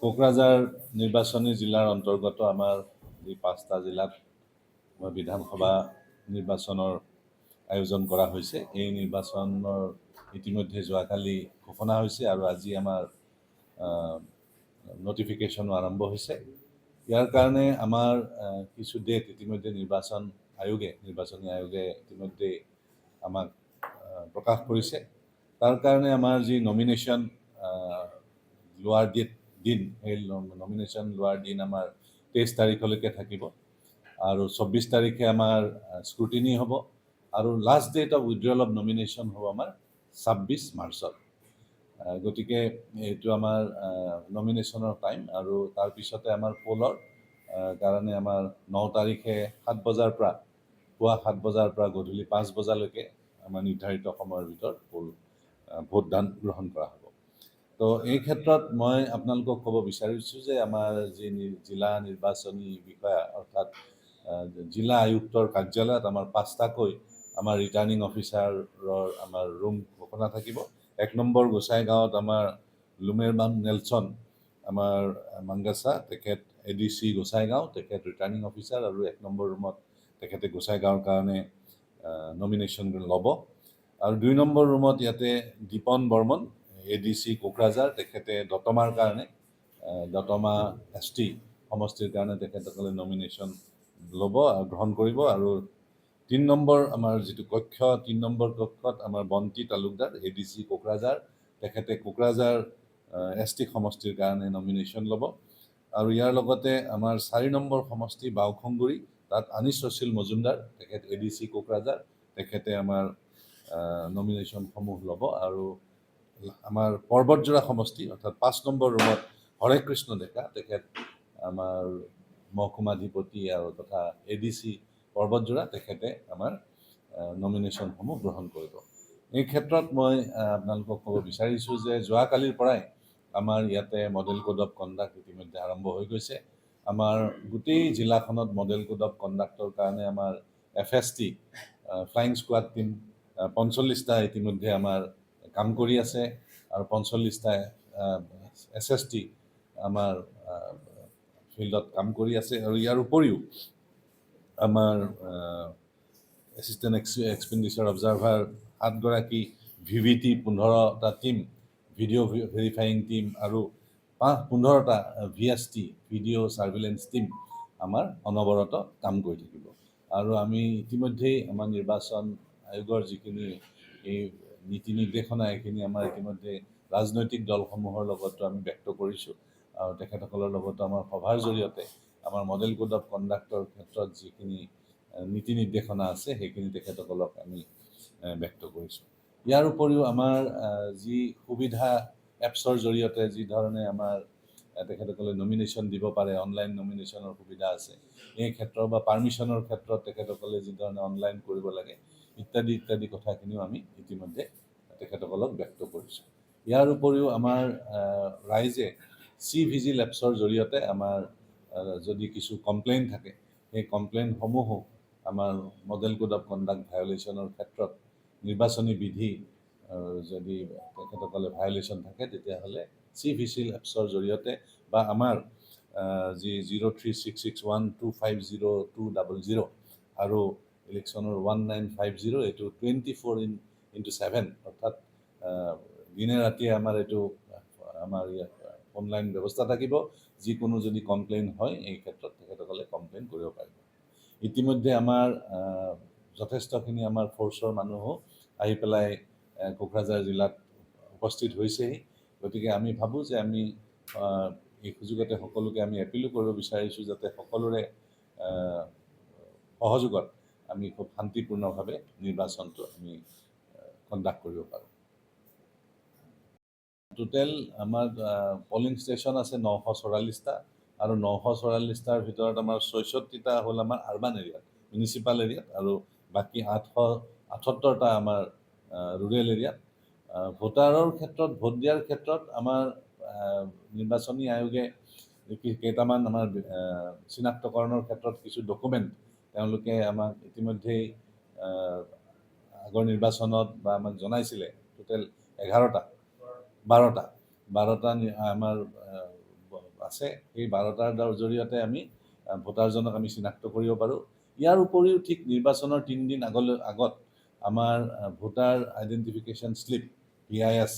কোকৰাঝাৰ নিৰ্বাচনী জিলাৰ অন্তৰ্গত আমাৰ যি 5টা জিলাত বিধানসভা নিৰ্বাচনৰ আয়োজন কৰা হৈছে। এই নিৰ্বাচনৰ ইতিমধ্যে যোৱাকালি ঘোষণা হৈছে আৰু আজি আমাৰ নটিফিকেশ্যনো আৰম্ভ হৈছে। ইয়াৰ কাৰণে আমাৰ কিছু ডেট ইতিমধ্যে নিৰ্বাচনী আয়োগে ইতিমধ্যে আমাক প্ৰকাশ কৰিছে। তাৰ কাৰণে আমাৰ যি নমিনেশ্যন লোৱাৰ দিন সেই নমিনেশ্যন লোৱাৰ দিন আমাৰ 23 তাৰিখলৈকে থাকিব আৰু 24 তাৰিখে আমাৰ স্ক্ৰুটিনি হ'ব আৰু last date of withdrawal of nomination হ'ব আমাৰ 26 মাৰ্চত। গতিকে এইটো আমাৰ নমিনেশ্যনৰ টাইম আৰু তাৰপিছতে আমাৰ পোলৰ কাৰণে আমাৰ 9 তাৰিখে 7 বজাৰ পৰা পুৱা 7 বজাৰ পৰা গধূলি 5 বজালৈকে আমাৰ নিৰ্ধাৰিত সময়ৰ ভিতৰত ভোটদান গ্ৰহণ কৰা হ'ব। তো এই ক্ষেত্ৰত মই আপোনালোকক ক'ব বিচাৰিছোঁ যে আমাৰ যি জিলা নিৰ্বাচনী বিষয়া অৰ্থাৎ জিলা আয়ুক্তৰ কাৰ্যালয়ত আমাৰ 5টাকৈ আমাৰ ৰিটাৰ্ণিং অফিচাৰৰ আমাৰ ৰুম ঘোষণা থাকিব। 1 নম্বৰ গোসাইগাঁৱত আমাৰ লুমেৰবান নেলছন আমাৰ মাংগাছা, তেখেত ADC গোসাইগাঁও, তেখেত ৰিটাৰ্ণিং অফিচাৰ আৰু 1 নম্বৰ ৰুমত তেখেতে গোসাইগাঁৱৰ কাৰণে নমিনেশ্যন ল'ব। আৰু 2 নম্বৰ ৰুমত ইয়াতে দীপন বৰ্মন ADC কোকৰাঝাৰ, তেখেতে দতমাৰ কাৰণে দতমা ST সমষ্টিৰ কাৰণে তেখেতসকলে নমিনেশ্যন ল'ব আৰু গ্ৰহণ কৰিব। আৰু 3 নম্বৰ আমাৰ যিটো কক্ষ 3 নম্বৰ কক্ষত আমাৰ বন্তি তালুকদাৰ ADC কোকৰাঝাৰ, তেখেতে কোকৰাঝাৰ ST সমষ্টিৰ কাৰণে নমিনেশ্যন ল'ব। আৰু ইয়াৰ লগতে আমাৰ 4 নম্বৰ সমষ্টি বাওখংগুৰি, তাত আনিছ ৰচিল মজুমদাৰ, তেখেত ADC কোকৰাঝাৰ, তেখেতে আমাৰ নমিনেশ্যনসমূহ ল'ব। আৰু আমাৰ পৰ্বতজোৰা সমষ্টি অৰ্থাৎ 5 নম্বৰ ৰুমত হৰে কৃষ্ণ ডেকা, তেখেত আমাৰ মহকুমাধিপতি আৰু তথা ADC পৰ্বতজোৰা, তেখেতে আমাৰ নমিনেশ্যনসমূহ গ্ৰহণ কৰিব। এই ক্ষেত্ৰত মই আপোনালোকক ক'ব বিচাৰিছোঁ যে যোৱাকালিৰ পৰাই আমাৰ ইয়াতে মডেল কোড অফ কণ্ডাক্ট ইতিমধ্যে আৰম্ভ হৈ গৈছে। আমাৰ গোটেই জিলাখনত মডেল কোড অফ কণ্ডাক্টৰ কাৰণে আমাৰ FST ফ্লাইং স্কোৱাড টীম 45টা ইতিমধ্যে আমাৰ কাম কৰি আছে আৰু 45টা SST আমাৰ ফিল্ডত কাম কৰি আছে। আৰু ইয়াৰ উপৰিও আমাৰ এছিষ্টেণ্ট এক্সপেণ্ডিচাৰ অবজাৰ্ভাৰ 7গৰাকী, VVT 15টা টীম, ভিডিঅ' ভেৰিফাইং টীম আৰু 15টা VST ভিডিঅ' ছাৰ্ভিলেঞ্চ টীম আমাৰ অনবৰত কাম কৰি থাকিব। আৰু আমি ইতিমধ্যেই আমাৰ নিৰ্বাচন আয়োগৰ যিখিনি এই নীতি নিৰ্দেশনা এইখিনি আমাৰ ইতিমধ্যে ৰাজনৈতিক দলসমূহৰ লগতো আমি ব্যক্ত কৰিছোঁ আৰু তেখেতসকলৰ লগতো আমাৰ সভাৰ জৰিয়তে আমাৰ মডেল কোড অফ কণ্ডাক্টৰ ক্ষেত্ৰত যিখিনি নীতি নিৰ্দেশনা আছে সেইখিনি তেখেতসকলক আমি ব্যক্ত কৰিছোঁ। ইয়াৰ উপৰিও আমাৰ যি সুবিধা এপছৰ জৰিয়তে যি ধৰণে আমাৰ তেখেতসকলে নমিনেশ্যন দিব পাৰে, অনলাইন নমিনেশ্যনৰ সুবিধা আছে, এই ক্ষেত্ৰত বা পাৰ্মিশ্যনৰ ক্ষেত্ৰত তেখেতসকলে যি ধৰণে অনলাইন কৰিব লাগে ইত্যাদি কথাখিনিও আমি ইতিমধ্যে তেখেতসকলক ব্যক্ত কৰিছোঁ। ইয়াৰ উপৰিও আমাৰ ৰাইজে CVGIL এপছৰ জৰিয়তে আমাৰ যদি কিছু কমপ্লেইন থাকে সেই কমপ্লেইনসমূহো আমাৰ মডেল কোড অফ কণ্ডাক্ট ভায়লেশ্যনৰ ক্ষেত্ৰত নিৰ্বাচনী বিধি যদি তেখেতসকলে ভায়লেশ্যন থাকে তেতিয়াহ'লে CVGIL এপছৰ জৰিয়তে বা আমাৰ যি 036612502000 আৰু ইলেকশ্যনৰ 1950 এইটো 24/7 অৰ্থাৎ দিনে ৰাতিয়ে আমাৰ এইটো আমাৰ ইয়াত অনলাইন ব্যৱস্থা থাকিব। যিকোনো যদি কমপ্লেইন হয় এই ক্ষেত্ৰত তেখেতসকলে কমপ্লেইন কৰিব পাৰিব। ইতিমধ্যে আমাৰ যথেষ্টখিনি আমাৰ ফ'ৰ্চৰ মানুহো আহি পেলাই কোকৰাঝাৰ জিলাত উপস্থিত হৈছেহি। গতিকে আমি ভাবোঁ যে আমি এই সুযোগতে সকলোকে আমি এপিলো কৰিব বিচাৰিছোঁ যাতে সকলোৰে সহযোগত আমি খুব শান্তিপূৰ্ণভাৱে নিৰ্বাচনটো আমি কণ্ডাক্ট কৰিব পাৰোঁ। টোটেল আমাৰ পলিং ষ্টেচন আছে 944টা আৰু 944টাৰ ভিতৰত আমাৰ 66টা হ'ল আমাৰ আৰ্বান এৰিয়াত, মিউনিচিপাল এৰিয়াত, আৰু বাকী 878টা আমাৰ ৰুৰেল এৰিয়াত। ভোটাৰৰ ক্ষেত্ৰত ভোট দিয়াৰ ক্ষেত্ৰত আমাৰ নিৰ্বাচনী আয়োগে কেইটামান আমাৰ চিনাক্তকৰণৰ ক্ষেত্ৰত কিছু ডকুমেণ্ট তেওঁলোকে আমাক ইতিমধ্যেই আগৰ নিৰ্বাচনত বা আমাক জনাইছিলে। টোটেল 12টা আমাৰ আছে সেই 12টাৰ জৰিয়তে আমি ভোটাৰজনক আমি চিনাক্ত কৰিব পাৰোঁ। ইয়াৰ উপৰিও ঠিক নিৰ্বাচনৰ 3 দিন আগত আমাৰ ভোটাৰ আইডেণ্টিফিকেশ্যন শ্লিপ VIS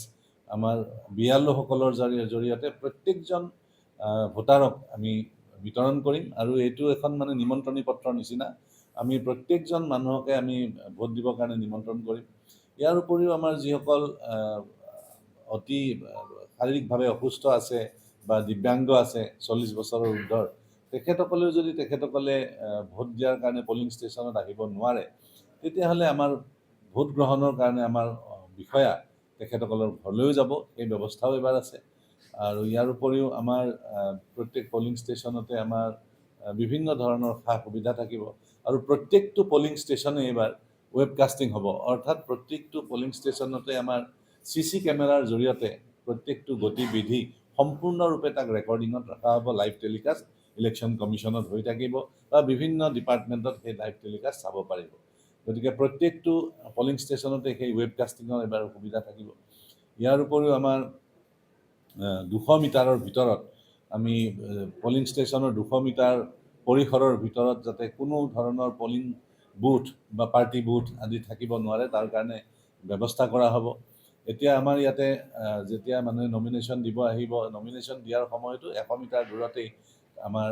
আমাৰ বিয়াল্লোসকলৰ জৰিয়তে প্ৰত্যেকজন ভোটাৰক আমি বিতৰণ কৰিম আৰু এইটো এখন মানে নিমন্ত্ৰণী পত্ৰৰ নিচিনা আমি প্ৰত্যেকজন মানুহকে আমি ভোট দিবৰ কাৰণে নিমন্ত্ৰণ কৰিম। ইয়াৰ উপৰিও আমাৰ যিসকল অতি শাৰীৰিকভাৱে অসুস্থ আছে বা দিব্যাংগ আছে 40 বছৰৰ ঊৰ্ধৰ তেখেতসকলেও যদি তেখেতসকলে ভোট দিয়াৰ কাৰণে পলিং ষ্টেচনত আহিব নোৱাৰে তেতিয়াহ'লে আমাৰ ভোট গ্ৰহণৰ কাৰণে আমাৰ বিষয়া তেখেতসকলৰ ঘৰলৈও যাব, সেই ব্যৱস্থাও এবাৰ আছে। আৰু ইয়াৰ উপৰিও আমাৰ প্ৰত্যেক পলিং ষ্টেচনতে আমাৰ বিভিন্ন ধৰণৰ সা সুবিধা থাকিব আৰু প্ৰত্যেকটো পলিং ষ্টেচনে এইবাৰ ৱেবকাষ্টিং হ'ব, অৰ্থাৎ প্ৰত্যেকটো পলিং ষ্টেচনতে আমাৰ CC কেমেৰাৰ জৰিয়তে প্ৰত্যেকটো গতিবিধি সম্পূৰ্ণৰূপে তাক ৰেকৰ্ডিঙত ৰখা হ'ব, লাইভ টেলিকাষ্ট ইলেকশ্যন কমিশ্যনত হৈ থাকিব বা বিভিন্ন ডিপাৰ্টমেণ্টত সেই লাইভ টেলিকাষ্ট চাব পাৰিব। গতিকে প্ৰত্যেকটো পলিং ষ্টেচনতে সেই ৱেবকাষ্টিঙৰ এবাৰ সুবিধা থাকিব। ইয়াৰ উপৰিও আমাৰ 200 মিটাৰৰ ভিতৰত আমি পলিং ষ্টেচনৰ 200 মিটাৰ পৰিসৰৰ ভিতৰত যাতে কোনো ধৰণৰ পলিং বুথ বা পাৰ্টি বুথ আদি থাকিব নোৱাৰে তাৰ কাৰণে ব্যৱস্থা কৰা হ'ব। এতিয়া আমাৰ ইয়াতে যেতিয়া মানুহে নমিনেশ্যন দিব আহিব, নমিনেশ্যন দিয়াৰ সময়তো 100 মিটাৰ দূৰতেই আমাৰ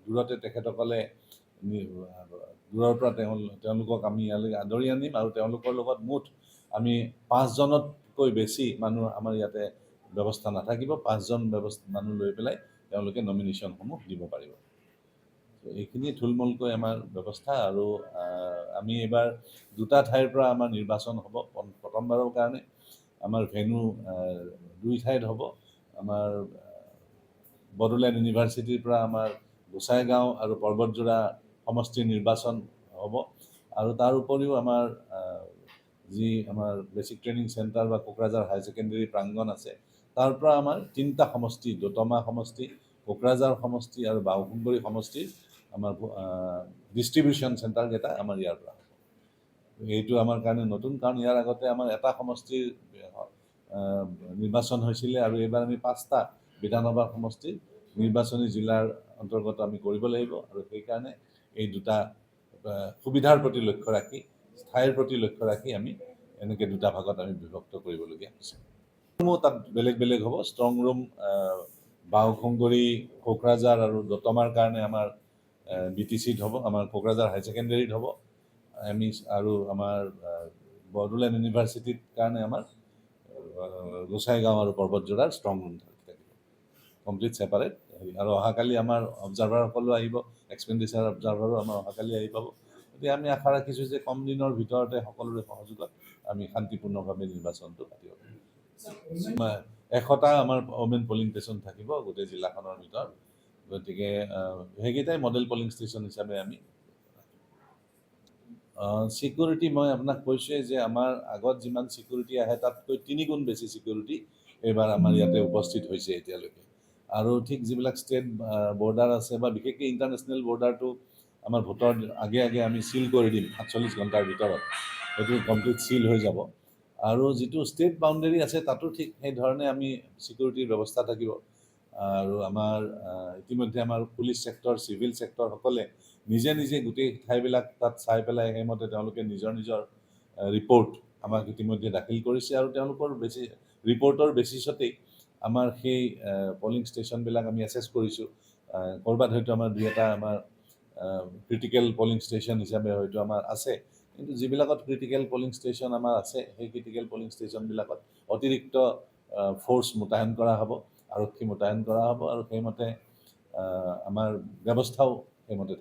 দূৰতে তেখেতসকলে দূৰৰ পৰা তেওঁলোকক আমি ইয়ালৈ আদৰি আনিম আৰু তেওঁলোকৰ লগত মুঠ আমি 5জনতকৈ বেছি মানুহ আমাৰ ইয়াতে ব্যৱস্থা নাথাকিব, 5জন মানুহ লৈ পেলাই তেওঁলোকে নমিনেশ্যনসমূহ দিব পাৰিব। এইখিনি থুলমূলকৈ আমাৰ ব্যৱস্থা আৰু আমি এইবাৰ 2টা ঠাইৰ পৰা আমাৰ নিৰ্বাচন হ'ব। প্ৰথমবাৰৰ কাৰণে আমাৰ ভেনু 2 ঠাইত হ'ব। আমাৰ বড়োলেণ্ড ইউনিভাৰ্চিটিৰ পৰা আমাৰ গোসাইগাঁও আৰু পৰ্বতজোৰা সমষ্টিৰ নিৰ্বাচন হ'ব আৰু তাৰ উপৰিও আমাৰ যি আমাৰ বেচিক ট্ৰেইনিং চেণ্টাৰ বা কোকৰাঝাৰ হায়াৰ ছেকেণ্ডেৰী প্ৰাংগণ আছে তাৰ পৰা আমাৰ 3টা সমষ্টি, দতমা সমষ্টি, কোকৰাঝাৰ সমষ্টি আৰু বাওকুংগৰী সমষ্টিৰ আমাৰ ডিষ্ট্ৰিবিউশ্যন চেণ্টাৰকেইটা আমাৰ ইয়াৰ পৰা হ'ব। এইটো আমাৰ কাৰণে নতুন, কাৰণ ইয়াৰ আগতে আমাৰ এটা সমষ্টিৰ নিৰ্বাচন হৈছিলে আৰু এইবাৰ আমি 5টা বিধানসভা সমষ্টিৰ নিৰ্বাচনী জিলাৰ অন্তৰ্গত আমি কৰিব লাগিব আৰু সেইকাৰণে এই 2টা সুবিধাৰ প্ৰতি লক্ষ্য ৰাখি, ঠাইৰ প্ৰতি লক্ষ্য ৰাখি আমি এনেকৈ 2টা ভাগত আমি বিভক্ত কৰিবলগীয়া হৈছে। তাত বেলেগ বেলেগ হ'ব। ষ্ট্ৰং ৰুম বাওকুংগৰী, কোকৰাঝাৰ আৰু দতমাৰ কাৰণে আমাৰ BTCত হ'ব, আমাৰ কোকৰাঝাৰ হায়াৰ ছেকেণ্ডেৰীত হ'ব আমি, আৰু আমাৰ বড়োলেণ্ড ইউনিভাৰ্চিটিৰ কাৰণে আমাৰ গোসাইগাঁও আৰু পৰ্বতজোৰাৰ ষ্ট্ৰং ৰুম থাকিব, কমপ্লিট ছেপাৰেট। আৰু অহাকালি আমাৰ অবজাৰ্ভাৰসকলো আহিব, এক্সপেণ্ডিচাৰ অবজাৰ্ভাৰো আমাৰ অহাকালি আহি পাব। গতিকে আমি আশা ৰাখিছোঁ যে কম দিনৰ ভিতৰতে সকলোৰে সহযোগত আমি শান্তিপূৰ্ণভাৱে নিৰ্বাচনটো পাতিব পাৰিম। 100টা আমাৰ ওমেন পলিং ষ্টেচন থাকিব গোটেই জিলাখনৰ ভিতৰত। গতিকে সেইকেইটাই মডেল পলিং ষ্টেচন হিচাপে আমি ছিকিউৰিটি মই আপোনাক কৈছোঁৱেই যে আমাৰ আগত যিমান ছিকিউৰিটি আহে তাতকৈ 3 গুণ বেছি ছিকিউৰিটি এইবাৰ আমাৰ ইয়াতে উপস্থিত হৈছে এতিয়ালৈকে। আৰু ঠিক যিবিলাক ষ্টেট বৰ্ডাৰ আছে বা বিশেষকৈ ইণ্টাৰনেশ্যনেল বৰ্ডাৰটো আমাৰ ভোটৰ আগে আগে আমি চিল কৰি দিম 48 ঘণ্টাৰ ভিতৰত, সেইটো কমপ্লিট চিল হৈ যাব। আৰু যিটো ষ্টেট বাউণ্ডেৰী আছে তাতো ঠিক সেইধৰণে আমি ছিকিউৰিটিৰ ব্যৱস্থা থাকিব। আৰু আমাৰ ইতিমধ্যে আমাৰ পুলিচ ছেক্টৰ, চিভিল ছেক্টৰসকলে নিজে নিজে গোটেই ঠাইবিলাক তাত চাই পেলাই সেইমতে তেওঁলোকে নিজৰ নিজৰ ৰিপৰ্ট আমাক ইতিমধ্যে দাখিল কৰিছে আৰু তেওঁলোকৰ ৰিপৰ্টৰ বেচিছতেই আমাৰ সেই পলিং ষ্টেচনবিলাক আমি এছেছ কৰিছোঁ। ক'ৰবাত হয়তো আমাৰ 2-এটা আমাৰ ক্ৰিটিকেল পলিং ষ্টেচন হিচাপে হয়তো আমাৰ আছে, কিন্তু যিবিলাকত ক্ৰিটিকেল পলিং ষ্টেচন আমাৰ আছে সেই ক্ৰিটিকেল পলিং ষ্টেচনবিলাকত অতিৰিক্ত ফ'ৰ্চ মোতায়েন কৰা হ'ব, আৰক্ষী মোতায়েন কৰা হ'ব আৰু সেইমতে আমাৰ ব্যৱস্থাও সেইমতে